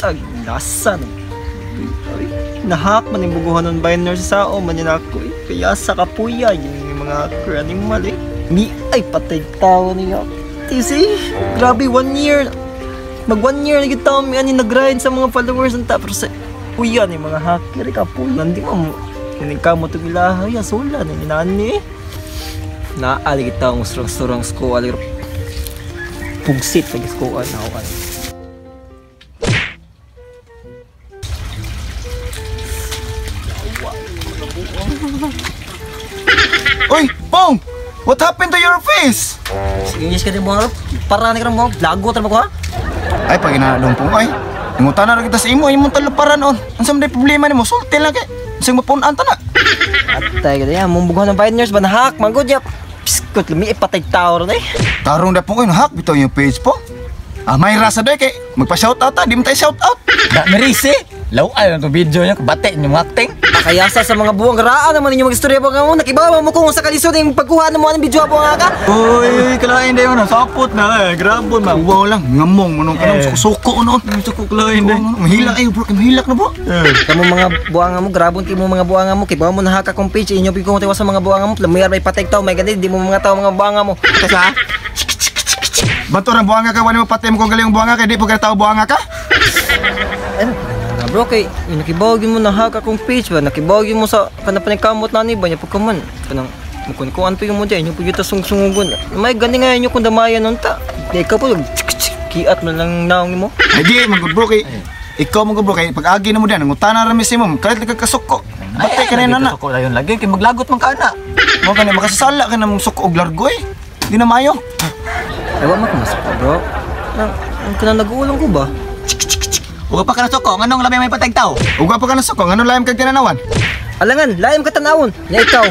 Ag lasan. Ay, nahak man yung buguhan ng biner sa sao man yun ako eh. Kaya sa kapuya yung mga animal eh. Ni ay patay tao niya. See? Grabe 1 year. Mag 1 year na kita kami nag-grind sa mga followers ng pero sa puya ni mga hacker kapuya. Hindi mo kamo ito bilahay. Asula na inani eh. Naali kita ang surang-surang sko alir pugsit sa giskoan na ako. Oy, Pong! What happened to your face? English ka din mo para ni ka mo lago tra mo ha? Ay, pag inadong Pong ay. Nangutan na kita sa imo, imong talaparan on. Ansam day problema nimo? Sulti lang kay. Sing mapunan ta na. Atay ka diyan, mong buguhan ng pioneers ba nahak magod yap. Piskot lumi ipatay tao ron eh. Tarong da Pong ay hak bitaw yung page po. Ah, may rasa day kay magpa-shoutout ta, di mo tayo shoutout. Da merisi. Laway lang to video niya, kabate yung acting. Kayasa sa mga buwang garaan naman ninyo mag-istorya ba nga mo. Nakibawa mo kung sa kalisod yung pagkuha mo ng video po nga ka. Uy, kalain day na sapot na eh. Grabon man. Wow lang, ngamong manong kanang suko noon. Suko kalain day. Mahilak ay bro, mahilak na po. Kamu mga buwanga mo, grabon kay mo mga buwanga mo. Kibawa mo nahaka kong page inyo pig ko sa mga buwanga mo. Lamiyar may patay taw, may ganit di mo mga taw mga buwanga mo. Kasa Bato ng buwanga ka, wala mo patay mo kung galing buwanga ka, di po kaya tao buwanga ka? Bro, kay nakibawagin mo nahaka kong page ba? Nakibawagin mo sa kanapanay kamot na ni ba niya pagkaman. Kanang mukunkuan pa yung mo dyan, yung pagkita sungsungugon. May gani nga yun yung kung damayan nun ta. Ikaw po, kiat mo lang naong mo. Ay di, mga bro kay, ikaw mga bro kay, pag-agi na mo dyan, nangutan na rami si mo, kalit nagkakasuko. Batay ka na na. Suko lang yun lagi, kay maglagot man ka na. Mo ka na, makasasala ka na mong suko og largo eh. Di na mayo. Ewa mo kumas pa bro. Ang kanang nag-uulong ko ba? Huwag pa ka na suko, anong lamay may patay tao? Uga pa ka na suko, anong layam kag tinanawan? Alangan, layam ka tanawon. Ya ikaw.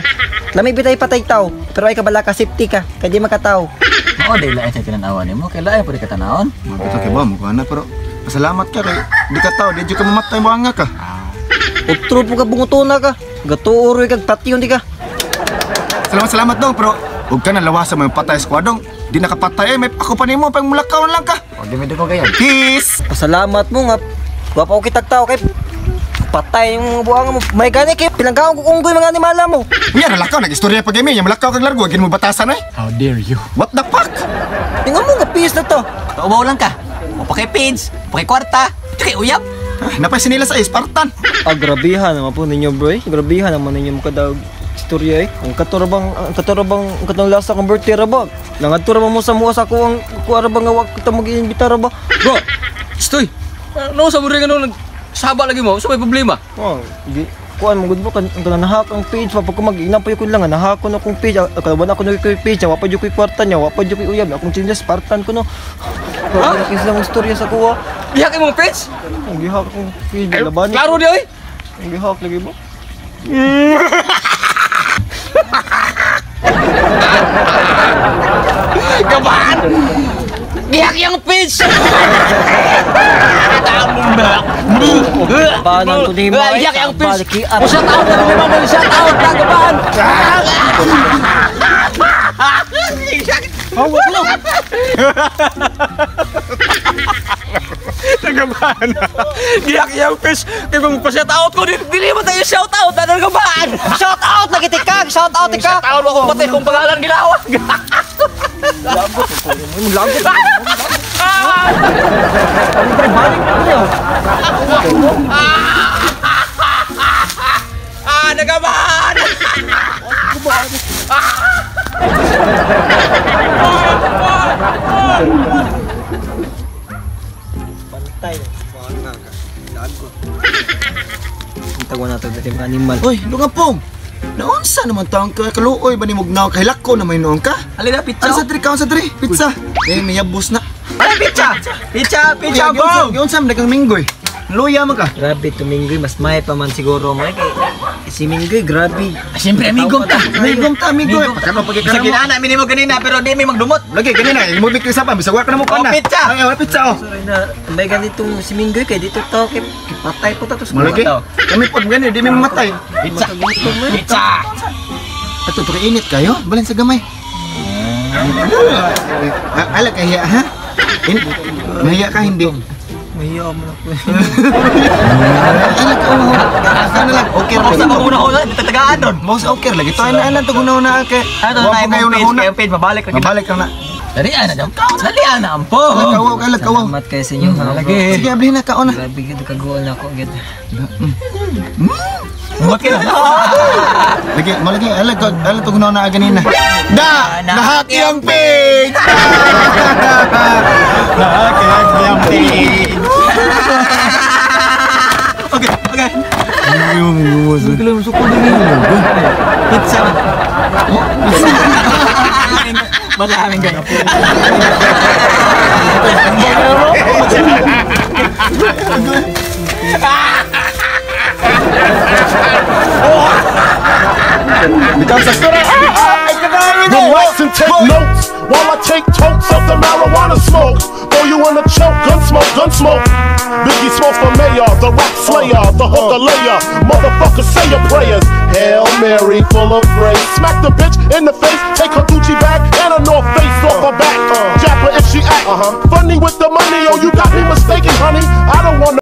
Lamay bitay patay tao. Pero ay kabala ka safety ka. Kaya di makataw. Oo, dahil lain sa tinanawan mo, kaya lain pa rin katanawon. Ito kay ba, mukha na, pero pasalamat ka kay, di ka tao, di ka mamatay buwanga ka. Utro po ka bungutuna ka. Gatuoroy kag patyon di ka. Salamat dong, pero huwag ka na lawasan mo yung patay squadong. Di nakapatay eh, may ako pa nimo, pang mulakawan lang ka. Huwag gamitin ko kayo. Peace! Pasalamat mo nga. Wapa ko kitag tao kay patay yung buwanga mo. May gani kay pinanggaon ko unggoy mga animala mo. Yan, nalakaw, nag-istorya pa game, yung malakaw kag largo, gin mo batasan eh. How dare you? What the fuck? Tingnan mo nga peace na to. Kaubaw lang ka. O pa kay page, pa kay kwarta, kay uyap. Ah, napansin nila sa Spartan. Grabihan naman po ninyo bro eh. Grabihan naman ninyo mo kadaog istorya eh. Ang katorabang katong lasa converter ba? Langadto ra mo sa mua sa ko ang kuara ba nga wag kita mag-iimbita ra ba? Bro, stoy. Ano sa buring ano nagsaba lagi mo? Sa may problema? Oh, di kuan mo gud mo kan nahak ang page pa pag mag-ina pa yung lang nahak ko na kong page kalaban ako na yung page wa pa jud koy kwarta nya wa pa jud koy uyab akong chinja Spartan ko no. Ha? Kisang istorya sa kuha. Bihak imong page? Ang gihak akong page laban. Klaro di oy. Ang gihak lagi mo. Gaban! Bihak yung page! Tamong balak! Paano to di mo? Bihak yung page! Balikiat. O siya taon na naman na siya taon! Gaban! Hawak lang. Nagaban! Bihak yung page! Kaya kung pa-shout out ko, dili mo tayo shout out! Ano gaban? Shout out lagi tikag, shout out tikag. Shout out mo kung patay kung pangalan ginawag! Lagot ko. Lagot. Nagaban! Pantay. Baka ka. Lagot. Ang tawa nato dito mga animal. Uy, lungapong. Naunsa naman taong kaluoy ba ni Mugnaw kay lako na may noon ka? Halina, pizza. Ano sa tri, pizza. Eh, may yabos na. Ay, pizza! Pizza, pizza, bro! Yun sa dagang minggoy. Luya mo ka. Grabe to Minggoy, mas may pa man siguro mo. Si Minggoy, grabe. Siyempre, amigom ta. Amigom ta, amigo. Pagkano pag Sa ginana, minimo ganina, pero di may magdumot. Lagi, ganina. Imubik ko isa pa. Bisagwa ka na mo pa na. Pizza! Ay, pizza, oh. Sorry na, may ganitong si Minggoy kay dito to, kay patay po to. Malagi. Kami po, ganyan, di may mamatay. Pizza! Pizza! Ato, init kayo. Balin sa gamay. Ala, kahiya, ha? Mahiya ka, hindi. Mahiya mo na ko. Ano lang, okay ra. Basta mag-una-una, tagaan ron. Most okay lagi. Tayo na alam to guna kay. Ano na yung page, mabalik na kita. Mabalik ka na. Dalian na dyan. Dalian na ang po. Lakaw ka lakaw. Salamat kayo sa inyo. Lagi. Sige, ablihin na ka ona. Grabe gid kagool na ako gid. Bumat ka na. Lagi, malagi. Alam to guna na ganina. Da! Nahak yung pig! Nahak yung pig! Okay, okay. Kailan mo suko din yun. Pizza. Maraming ganyan. Relax and take notes while I take totes of the marijuana smoke. Throw you in a choke, gun smoke. Biggie Smalls for mayor, the rap slayer, the hooker layer. Motherfuckers say your prayers. Hail Mary, full of grace. Smack the bitch in the face, take her Gucci bag and a North Face off her back. Jap her if she act funny with the money. Oh, you got me mistaken, honey. I don't wanna.